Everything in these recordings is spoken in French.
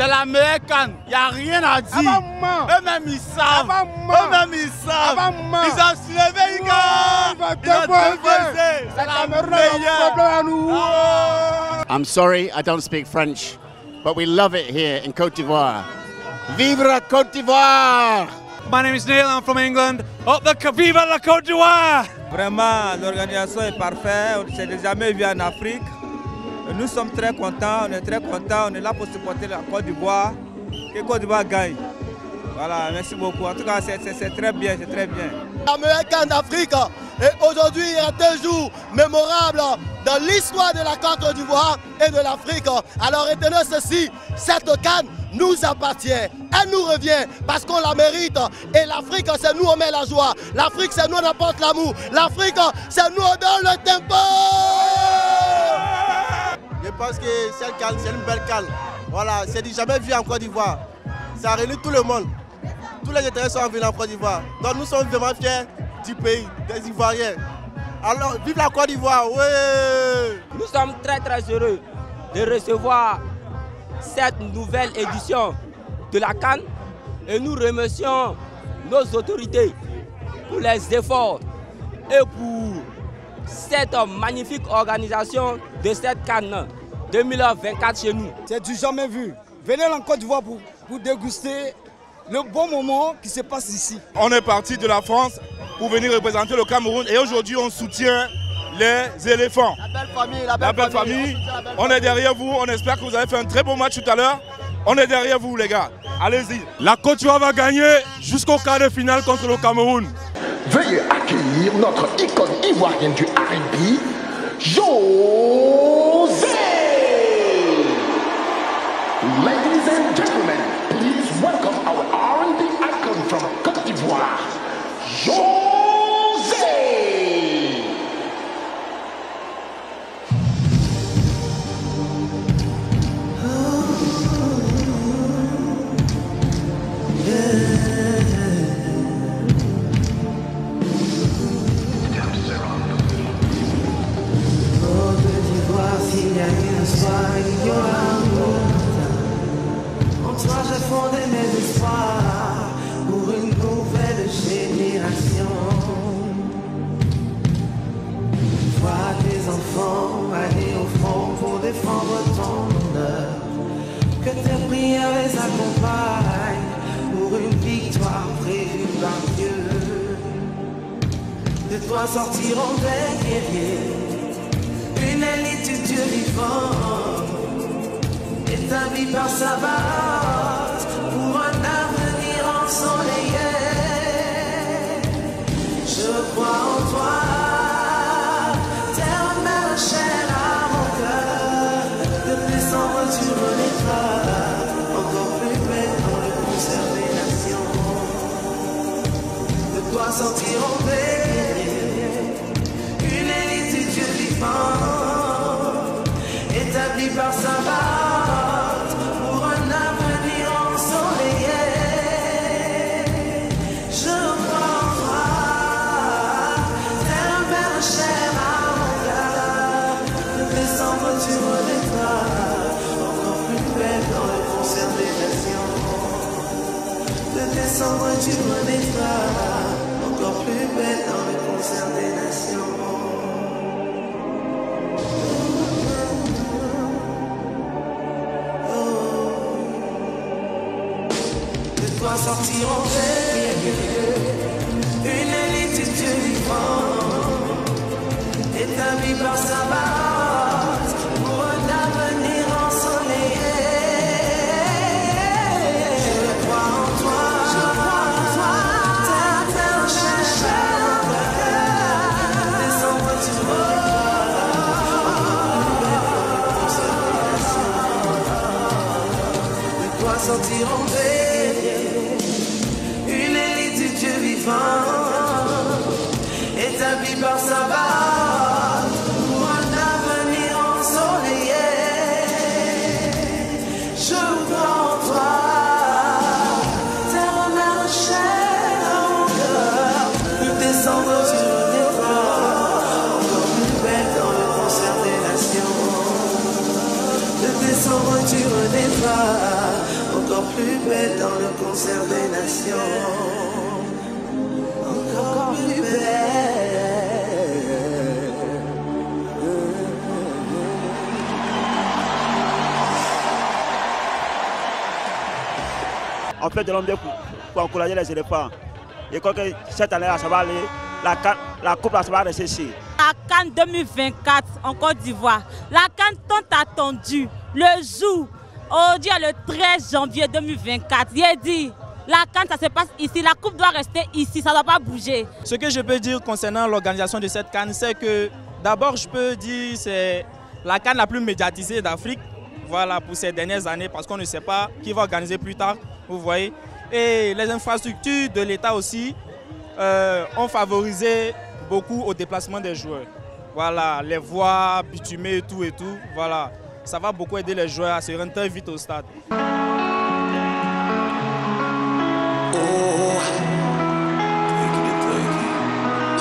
C'est la meilleure canne. Il n'y a rien à dire. Eux-mêmes, ils savent. Eux-mêmes, ils savent. Ils ont soulevé, ils ont déposé. C'est la meilleure. I'm sorry, I don't speak French, but we love it here in Côte d'Ivoire. Vive la Côte d'Ivoire! My name is Neil, I'm from England. Vive la Côte d'Ivoire! Vraiment, l'organisation est parfaite. On ne s'est jamais vu en Afrique. Nous sommes très contents, on est très contents. On est là pour supporter la Côte d'Ivoire. Que Côte d'Ivoire gagne. Voilà, merci beaucoup. En tout cas, c'est très bien, c'est très bien. La meilleure canne d'Afrique. Et aujourd'hui, il y a un jour mémorable dans l'histoire de la Côte d'Ivoire et de l'Afrique. Alors retenez ceci, cette canne nous appartient, elle nous revient parce qu'on la mérite. Et l'Afrique, c'est nous on met la joie. L'Afrique, c'est nous on apporte l'amour. L'Afrique, c'est nous on donne le tempo. Je pense que cette canne, c'est une belle canne. Voilà, c'est du jamais vu en Côte d'Ivoire. Ça réunit tout le monde. Tous les intérêts sont venus en Côte d'Ivoire. Donc nous sommes vraiment fiers du pays, des Ivoiriens. Alors, vive la Côte d'Ivoire, ouais! Nous sommes très heureux de recevoir cette nouvelle édition de la CAN et nous remercions nos autorités pour les efforts et pour cette magnifique organisation de cette CAN 2024 chez nous. C'est du jamais vu. Venez en Côte d'Ivoire pour déguster le bon moment qui se passe ici. On est parti de la France pour venir représenter le Cameroun et aujourd'hui on soutient les éléphants. La belle famille, la belle famille. On est derrière vous, on espère que vous avez fait un très bon match tout à l'heure. On est derrière vous les gars, allez-y. La Côte d'Ivoire va gagner jusqu'au quart de finale contre le Cameroun. Veuillez accueillir notre icône ivoirienne du R&B, José. Ladies and gentlemen, please welcome our R&B icon from Côte d'Ivoire, José. En toi je fondais mes espoirs pour une nouvelle génération. Vois tes enfants aller au front pour défendre ton honneur. Que tes prières les accompagnent pour une victoire prévue par Dieu. De toi sortiront des guerriers, une élite du Dieu vivant, établie par sa base pour un avenir ensoleillé. Je crois en toi, terre, mère, chair à mon cœur. De décembre tu renaîtras, encore plus belle dans le concert des nations. De toi sortiront des guerriers, une élite du Dieu vivant, établie par sa base pour un avenir ensoleillé. Je crois en toi, terre, mère, chair à mon cœur. De décembre tu renaîtras, encore plus belle dans le concert des nations. De décembre tu renaîtras, encore plus belle dans le concert des nations. Toi sortiront des guerriers, une élite du Dieu vivant, établie par sa base pour un avenir ensoleillé. Je crois en toi, ta chair, décembre tu reviendras, de toi sortiront des établi par sa base pour un avenir ensoleillé. Je crois en toi, terre, mère, chair à mon cœur. De décembre tu renaîtras, encore plus belle dans le concert des nations. De décembre tu renaîtras, encore plus belle dans le concert des nations. Encore plus belle. On fait de l'homme pour encourager les éléphants. Je crois que cette année, ça va aller. La coupe, ça va rester ici. La CAN 2024 en Côte d'Ivoire. La CAN tant attendue. Le jour, aujourd'hui, le 13 janvier 2024. J'ai dit, la CAN, ça se passe ici. La coupe doit rester ici. Ça ne doit pas bouger. Ce que je peux dire concernant l'organisation de cette CAN, c'est que d'abord, je peux dire que c'est la CAN la plus médiatisée d'Afrique. Voilà, pour ces dernières années, parce qu'on ne sait pas qui va organiser plus tard. Vous voyez, et les infrastructures de l'État aussi ont favorisé beaucoup au déplacement des joueurs. Voilà, les voies bitumées et tout, voilà. Ça va beaucoup aider les joueurs à se rendre très vite au stade.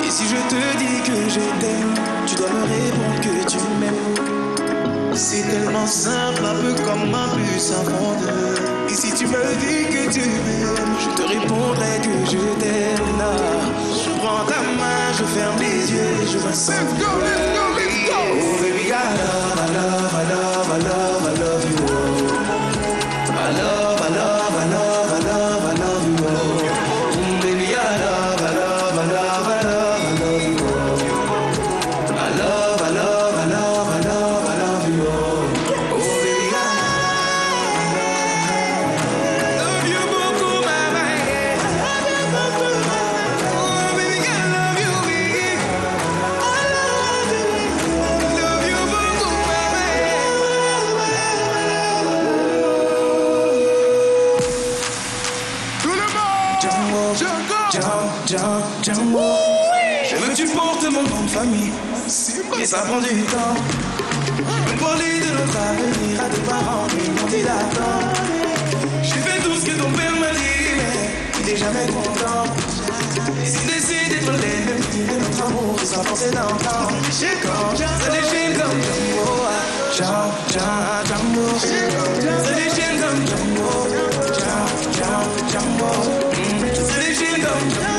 Et si je te dis que je t'aime, tu dois me répondre que tu m'aimes. C'est tellement simple, un peu comme un plus un monde. Et si tu me dis que tu m'aimes, je te répondrai que je t'aime. Je prends ta main, je ferme les yeux et je me sens. Let's go, let's go, let's go. Oh baby, I love, I love, I love, I love, I love you. I love, I love, I love, I love, I love you. Baby, I love, I love, I love, I love, I love you. I love, I love, I love, I love, I love you. Oh baby, I love you beaucoup, ma baby. Oh baby, I love you, baby. I love you beaucoup, ma baby. Tout le monde, Django. Je veux que tu portes mon nom de famille. Et ça prend du temps. Je veux parler de notre avenir à tes parents, ils m'ont dit d'accord. J'ai fait tout ce que ton père m'a dit, mais il est jamais content. Et s'il décide d'être l'ennemi de notre amour, il sera forcé d'entendre. Ça déchaîne comme Django. Django. Ça déchaîne comme Django. Django. Ça déchaîne comme Django.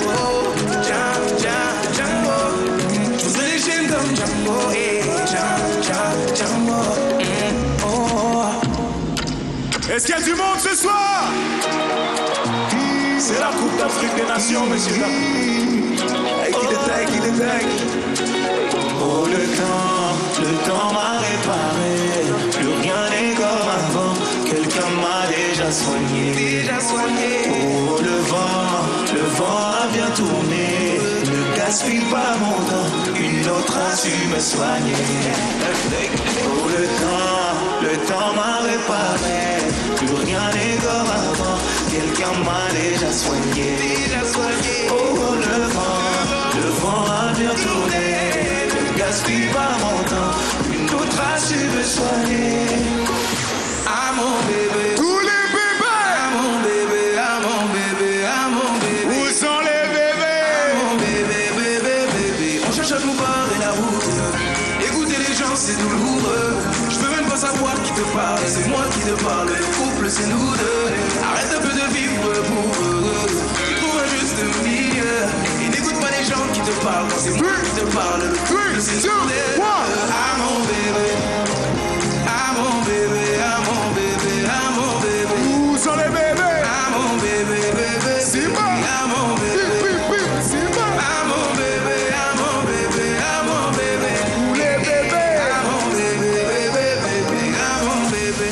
Est-ce qu'il y a du monde ce soir? C'est la Coupe d'Afrique des Nations, messieurs. Oh, le temps m'a réparé. Plus rien n'est comme avant. Quelqu'un m'a déjà soigné. Oh, le vent a bien tourné. Ne gaspille pas mon temps. Une autre a su me soigner. Oh, le temps m'a réparé. Plus rien n'est comme avant. Quelqu'un m'a déjà soigné. Oh, le vent a bien tourné. Ne gaspille pas mon temps. Une autre a su me soigner. Ah mon bébé. Tous les bébés. Ah mon bébé, ah mon bébé, ah mon bébé. Où sont les bébés? Ah mon bébé, bébé. On cherche à nous barrer la route. Écouter les gens c'est douloureux. Je veux même pas savoir qui te parle. C'est moi qui te parle. Le couple c'est nous deux. Arrête un peu de vivre pour eux. Trouve un juste milieu. Et n'écoute pas les gens qui te parlent. Quand c'est moi qui te parle. Le couple c'est nous deux. Ah mon bébé. Ah mon bébé. Ah mon bébé. Ah mon bébé. Où sont les bébés? Ah mon bébé, bébé. C'est moi. Ah mon bébé. C'est moi. Ah mon bébé. Ah mon bébé. Ah mon bébé. Où les bébés? Ah mon bébé, bébé, bébé. Ah mon bébé.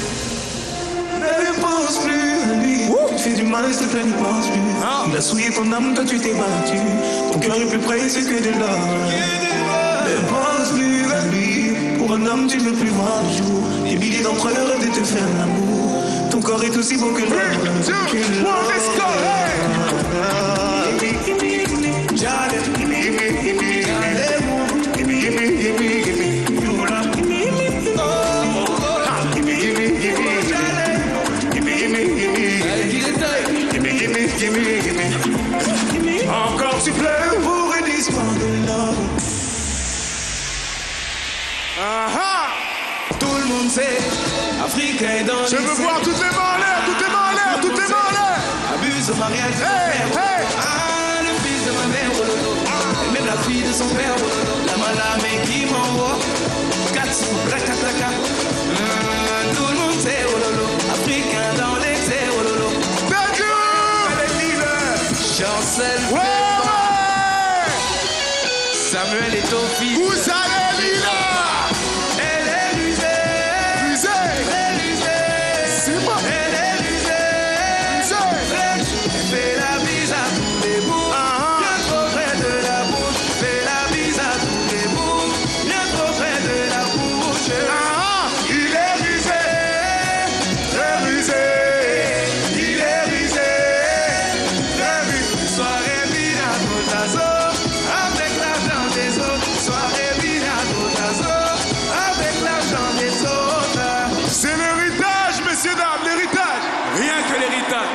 Ne pense plus à lui. Tu te fais du mal, s'il te plaît, ne pense plus. Il a souillé ton âme, toi tu t'es battu. Ton cœur est plus précieux que de l'or. Ne pense plus à lui. Pour un homme, tu ne veux plus voir le jour. Des milliers d'entre eux rêvent de te faire l'amour. Ton corps est aussi beau que l'or. Encore tu pleures pour une histoire de love. Tout le monde sait, Afrique africain dans Je veux voir toutes les mains en l'air, toutes les mains en l'air, toutes les mains en l'air. Abuse au mariage de hey, son père. Ah, le fils de ma mère, et même la fille de son père. La malame qui m'envoie. Katsu, rakataka. Tout le monde sait, oh lolo. Africain dans l'excès, oh lolo. Thank you. Chancel. Samuel est au fils. Vous allez Lila. Elle est rusée. Rusée. Elle est rusée. C'est moi. Elle est rusée. Rusée. Fais la bise à tous les bouts. Viens trop près de la bouche. Fais la bise à tous les bouts. Viens trop près de la bouche. Il est rusé. Très rusé. Il est rusé. Très rusé. Soirée vide à Botazo. Avec l'argent des autres. Soirée vide à Botazo. Avec l'argent des autres. C'est l'héritage, messieurs, dames, l'héritage. Rien que l'héritage.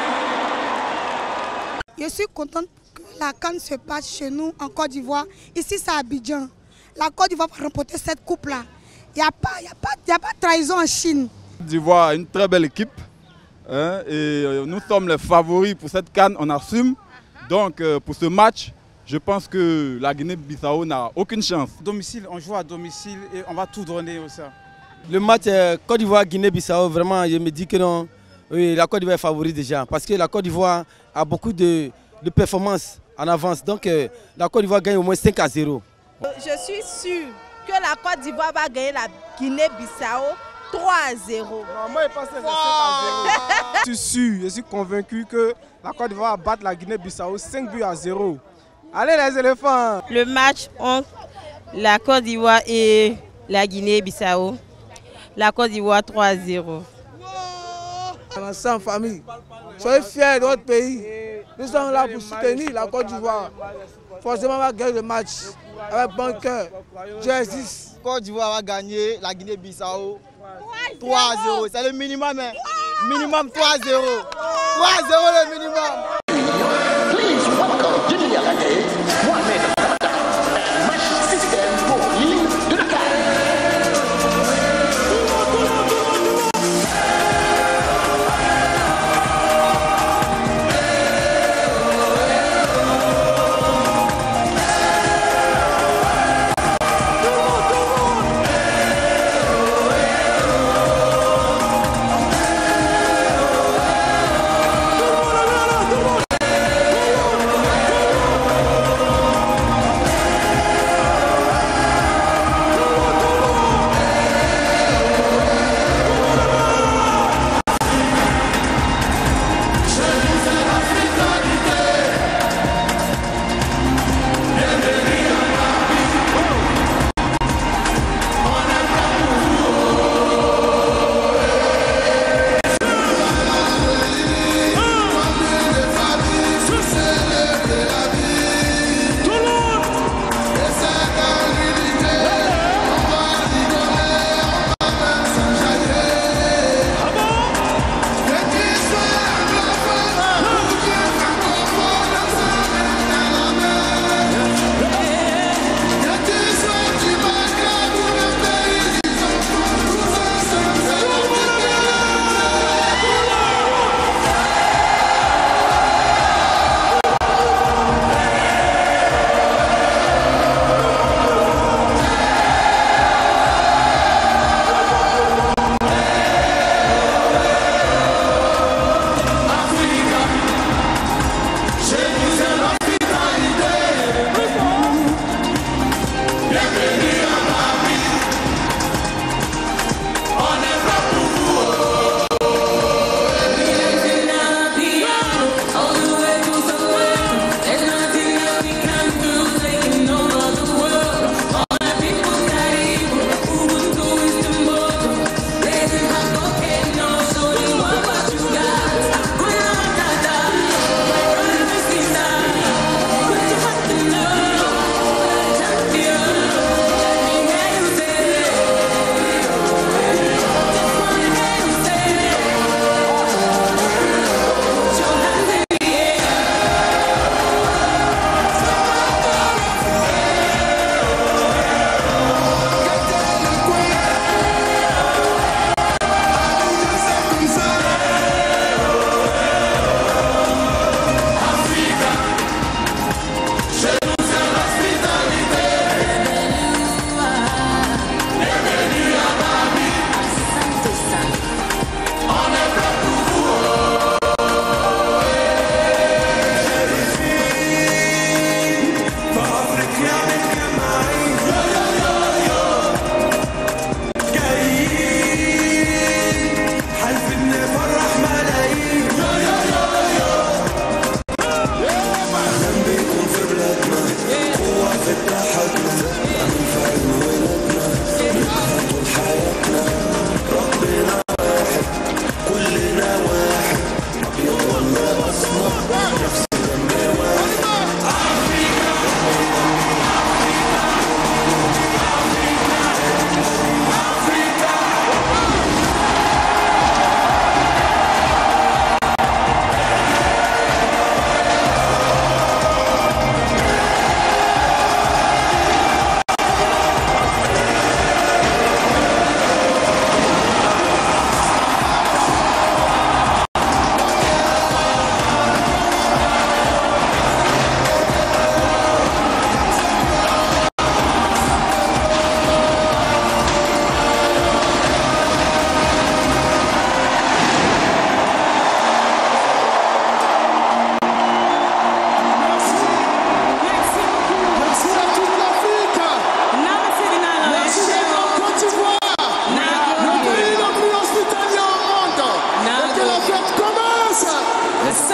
Je suis contente que la CAN se passe chez nous en Côte d'Ivoire. Ici, c'est Abidjan. La Côte d'Ivoire va remporter cette coupe-là. Il n'y a pas de trahison en Chine. Côte d'Ivoire a une très belle équipe. Hein, et nous sommes les favoris pour cette CAN, on assume. Donc pour ce match, je pense que la Guinée-Bissau n'a aucune chance. Domicile, on joue à domicile et on va tout donner aussi. Le match Côte d'Ivoire-Guinée-Bissau, vraiment, je me dis que non, oui, la Côte d'Ivoire est favorite déjà. Parce que la Côte d'Ivoire a beaucoup de performances en avance. Donc la Côte d'Ivoire gagne au moins 5-0. Je suis sûr que la Côte d'Ivoire va gagner la Guinée-Bissau 3-0. Moi, je pense que c'est 5-0. Je suis sûr, je suis convaincu que la Côte d'Ivoire va battre la Guinée-Bissau 5-0. Allez les éléphants! Le match entre la Côte d'Ivoire et la Guinée-Bissau. La Côte d'Ivoire 3-0. Ensemble, famille, soyez fiers de votre pays. Nous sommes là pour soutenir la Côte d'Ivoire. Forcément, on va gagner le match avec bon cœur. Justice. Côte d'Ivoire va gagner la Guinée-Bissau 3-0. C'est le minimum, hein? Minimum 3-0. 3-0 le minimum. Please welcome Didier Ragé, Mohamed Abdallah, match système pour l'île de la CAN.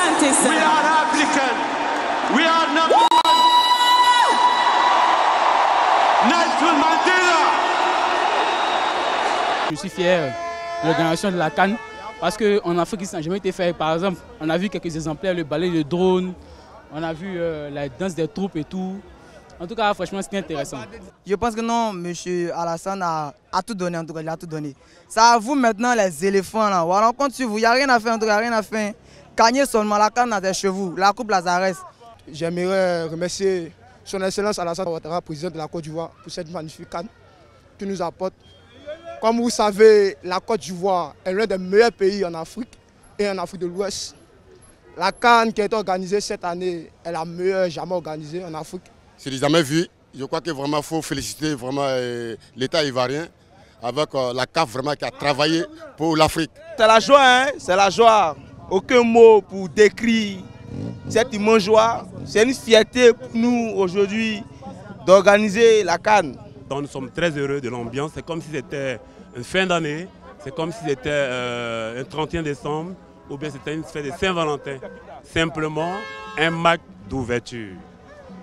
Asante sana. We are African. We are number one. Nelson Mandela. Je suis fier de l'organisation de la CAN parce qu'en Afrique, ça n'a jamais été fait. Par exemple, on a vu quelques exemplaires, le ballet de drone, on a vu la danse des troupes et tout. En tout cas, franchement, c'était intéressant. Je pense que non, M. Alassane a tout donné, en tout cas, il a tout donné. Ça à vous maintenant, les éléphants, là. Voilà, on compte sur vous, il n'y a rien à faire, en tout cas, rien à faire. Gagner seulement, la CAN a des chevaux, la Coupe Lazarès. J'aimerais remercier son Excellence Alassane Ouattara, président de la Côte d'Ivoire, pour cette magnifique CAN qui nous apporte. Comme vous savez, la Côte d'Ivoire est l'un des meilleurs pays en Afrique et en Afrique de l'Ouest. La CAN qui a été organisée cette année est la meilleure jamais organisée en Afrique. C'est jamais vu. Je crois que vraiment faut féliciter vraiment l'État ivoirien avec la CAF vraiment qui a travaillé pour l'Afrique. C'est la joie, hein? C'est la joie. Aucun mot pour décrire cette immense joie. C'est une fierté pour nous aujourd'hui d'organiser la CAN. Nous sommes très heureux de l'ambiance. C'est comme si c'était une fin d'année. C'est comme si c'était un 31 décembre ou bien c'était une fête de Saint-Valentin. Simplement un match d'ouverture.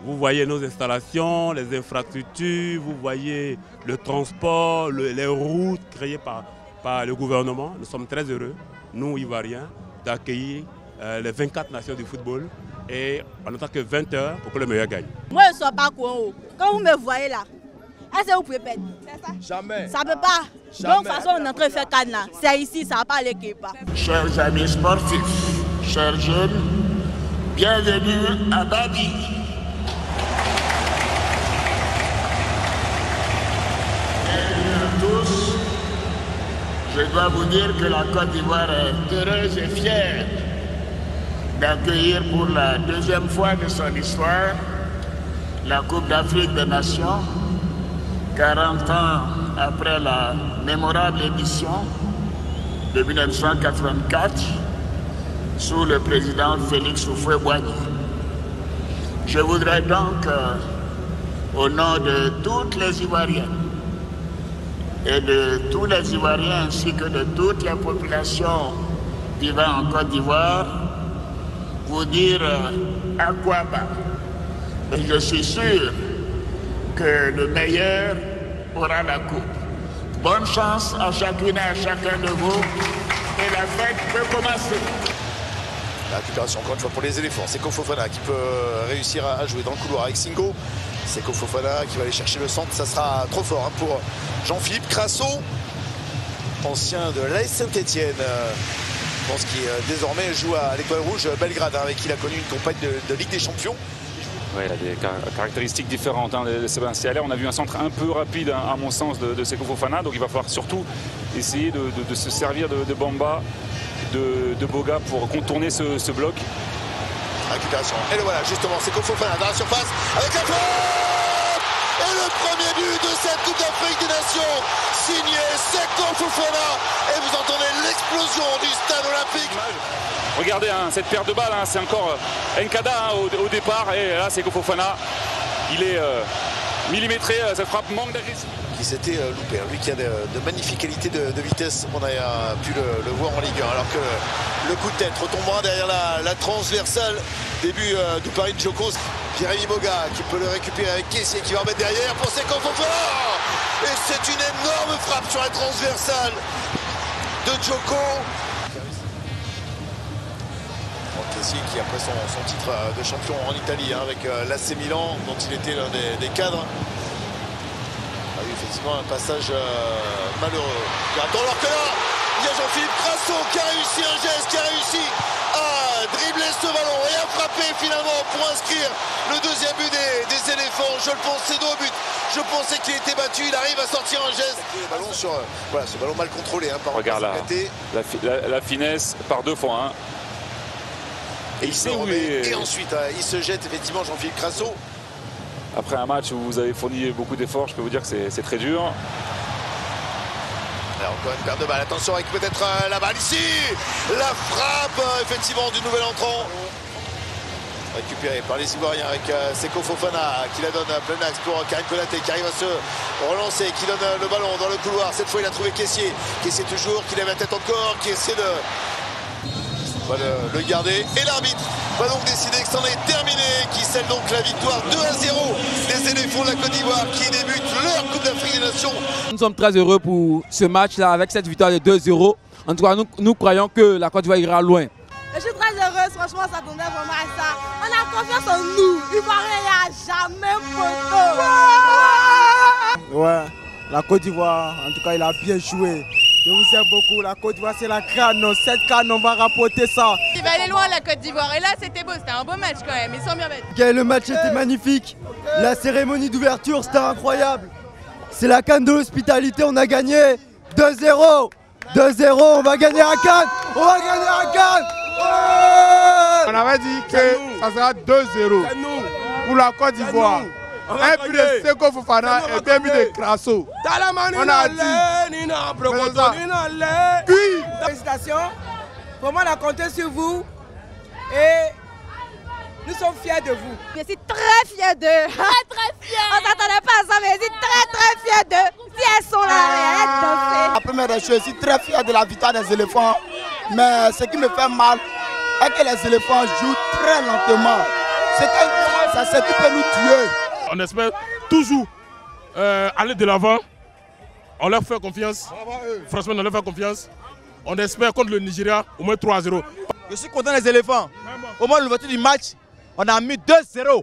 Vous voyez nos installations, les infrastructures, vous voyez le transport, les routes créées par le gouvernement. Nous sommes très heureux, nous Ivoiriens, d'accueillir les 24 nations du football et on attend que 20 heures pour que le meilleur gagne. Moi je ne suis pas con. Quand vous me voyez là, est-ce que vous pouvez perdre? Jamais. Ça ne peut pas. Jamais. Donc de toute façon on est en train de faire CAN là. C'est ici, ça ne va pas aller quelque part. Chers amis sportifs, chers jeunes, bienvenue à Babi. Tous, je dois vous dire que la Côte d'Ivoire est heureuse et fière d'accueillir pour la deuxième fois de son histoire la Coupe d'Afrique des Nations, 40 ans après la mémorable édition de 1984 sous le président Félix Houphouët-Boigny. Je voudrais donc, au nom de toutes les Ivoiriennes, et de tous les Ivoiriens ainsi que de toutes les populations vivant en Côte d'Ivoire, vous dire à quoi bas. Et je suis sûr que le meilleur aura la coupe. Bonne chance à chacune et à chacun de vous et la fête peut commencer. La récupération encore une fois pour les éléphants. C'est Seko Fofana qui peut réussir à jouer dans le couloir avec Singo. Seko Fofana qui va aller chercher le centre. Ça sera trop fort pour Jean-Philippe Crasso, ancien de l'AS Saint-Etienne. Je pense qu'il désormais joue à l'Étoile Rouge Belgrade, avec qui il a connu une campagne de Ligue des Champions. Ouais, il a des caractéristiques différentes, hein, de Sébastien Haller. On a vu un centre un peu rapide, hein, à mon sens, de Seko Fofana. Donc il va falloir surtout essayer de se servir de Bamba, de Boga pour contourner ce bloc. Récupération. Et le voilà, justement, Seko Fofana dans la surface avec la frappe. Et le premier but de cette Coupe d'Afrique des Nations, signé Seko Fofana. Et vous entendez l'explosion du stade olympique. Regardez, hein, cette perte de balle, hein, c'est encore Nkada, hein, au départ. Et là, Seko Fofana, il est millimétré. Cette frappe manque d'agression. Qui s'était loupé, lui qui a de magnifiques qualités de vitesse, on a pu le voir en Ligue 1, alors que le coup de tête retombera derrière la transversale, début du pari de Joko. Jérémy Boga qui peut le récupérer avec Kessié qui va remettre derrière pour Seko Fofana, et c'est une énorme frappe sur la transversale de Joko. Kessié qui après son titre de champion en Italie, hein, avec l'AC Milan dont il était l'un des cadres. Ah oui, effectivement, un passage malheureux. Attends, alors que là, il y a Jean-Philippe Crasso qui a réussi un geste, qui a réussi à dribbler ce ballon et à frapper finalement pour inscrire le deuxième but des éléphants. Je le pensais dos au but. Je pensais qu'il était battu, il arrive à sortir un geste. Le ballon sur, voilà, ce ballon mal contrôlé, hein, par regarde la finesse par deux fois. Hein. Et il se remet, et ensuite il se jette effectivement Jean-Philippe Crasso. Après un match où vous avez fourni beaucoup d'efforts, je peux vous dire que c'est très dur. Alors encore une perte de balle, attention avec peut-être la balle ici. La frappe effectivement du nouvel entrant. Récupéré par les Ivoiriens avec Seko Fofana qui la donne à plein axe pour Karim Konaté qui arrive à se relancer, qui donne le ballon dans le couloir. Cette fois il a trouvé Kessié. Kessié toujours, qui lève la tête encore, qui essaie de... va le garder. Et l'arbitre va donc décider que c'en est terminé, qui scelle donc la victoire 2-0 des éléphants de la Côte d'Ivoire qui débutent leur Coupe d'Afrique des Nations. Nous sommes très heureux pour ce match-là avec cette victoire de 2-0. En tout cas, nous croyons que la Côte d'Ivoire ira loin. Je suis très heureuse, franchement, on s'attendait vraiment à ça. On a confiance en nous. Ivoirien, il n'y a jamais photo. Ouais, la Côte d'Ivoire, en tout cas, il a bien joué. Je vous aime beaucoup. La Côte d'Ivoire, c'est la canne. Cette canne, on va rapporter ça. Il va aller loin, la Côte d'Ivoire. Et là, c'était beau. C'était un beau match quand même. Ils sont bien bêtes. Okay, le match était magnifique. La cérémonie d'ouverture, c'était incroyable. C'est la canne de l'hospitalité. On a gagné 2-0. 2-0. On va gagner à Cannes. On va gagner à Cannes. On avait dit que ça sera 2-0 pour la Côte d'Ivoire. Un but de Seko Fofana et deux buts de Crasso. On a dit. Félicitations. Vraiment, on a compté sur vous. Et nous sommes fiers de vous. Je suis très fière d'eux. Très fière. On ne s'attendait pas à ça, mais je suis très fière d'eux. Si elles sont là, elles dansent. La première des choses, je suis très fier de la victoire des éléphants. Mais ce qui me fait mal est que les éléphants jouent très lentement. C'est ce qui peut nous tuer. On espère toujours aller de l'avant. On leur fait confiance. Franchement, on leur fait confiance. On espère contre le Nigeria au moins 3-0. Je suis content des éléphants. Au moins l'ouverture du match, on a mis 2-0. 2-0,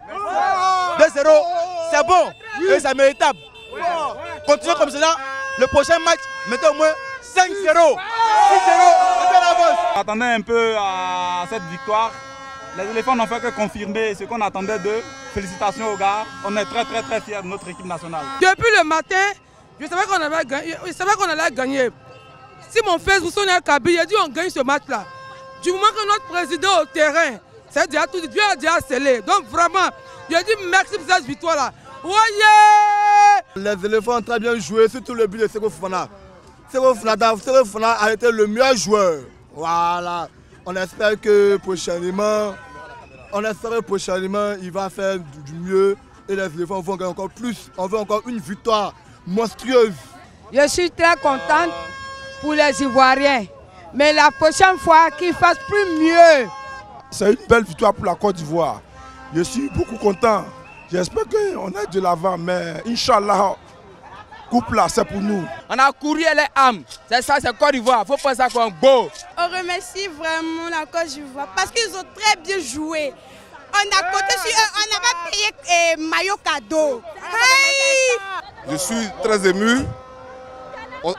c'est bon et c'est méritable. Continuons comme cela. Le prochain match, mettez au moins 5-0. 6-0, on avance. On attendait un peu à cette victoire. Les éléphants n'ont fait que confirmer ce qu'on attendait d'eux. Félicitations aux gars. On est très fiers de notre équipe nationale. Depuis le matin, je savais qu'on allait gagner. Allait gagner. Si mon Facebook sonne à Kaby, il a dit on gagne ce match-là. Du moment que notre président au terrain, c'est déjà tout dit, Dieu a déjà scellé. Donc vraiment, je dis merci pour cette victoire-là. Ouais! Les éléphants ont très bien joué, surtout le but de Seko Fofana. Seko Fofana a été le meilleur joueur. Voilà. On espère que prochainement, il va faire du mieux et les éléphants vont gagner encore plus. On veut encore une victoire monstrueuse. Je suis très contente pour les Ivoiriens. Mais la prochaine fois, qu'ils fassent plus mieux. C'est une belle victoire pour la Côte d'Ivoire. Je suis beaucoup content. J'espère qu'on est de l'avant, mais Inch'Allah, coupe là, c'est pour nous. On a couru les âmes. C'est ça, c'est Côte d'Ivoire. Il faut penser à quoi beau. On remercie vraiment la Côte d'Ivoire parce qu'ils ont très bien joué. On a compté sur eux, on n'a pas payé maillot cadeau. Hey! Je suis très ému.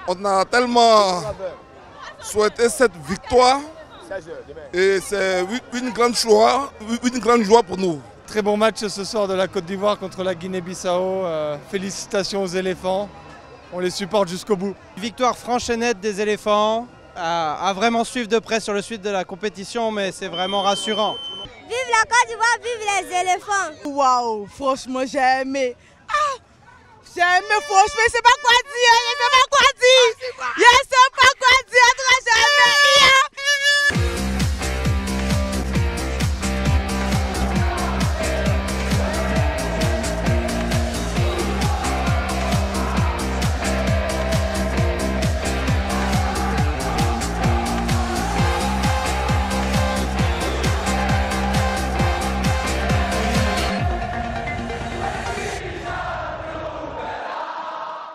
On a tellement souhaité cette victoire et c'est une grande joie pour nous. Très bon match ce soir de la Côte d'Ivoire contre la Guinée-Bissau. Félicitations aux éléphants. On les supporte jusqu'au bout. Victoire franche et nette des éléphants. À vraiment suivre de près sur le suite de la compétition, mais c'est vraiment rassurant. Vive la Côte d'Ivoire, vive les éléphants. Waouh, franchement j'ai aimé. Ah, j'ai aimé franchement, je sais pas quoi dire,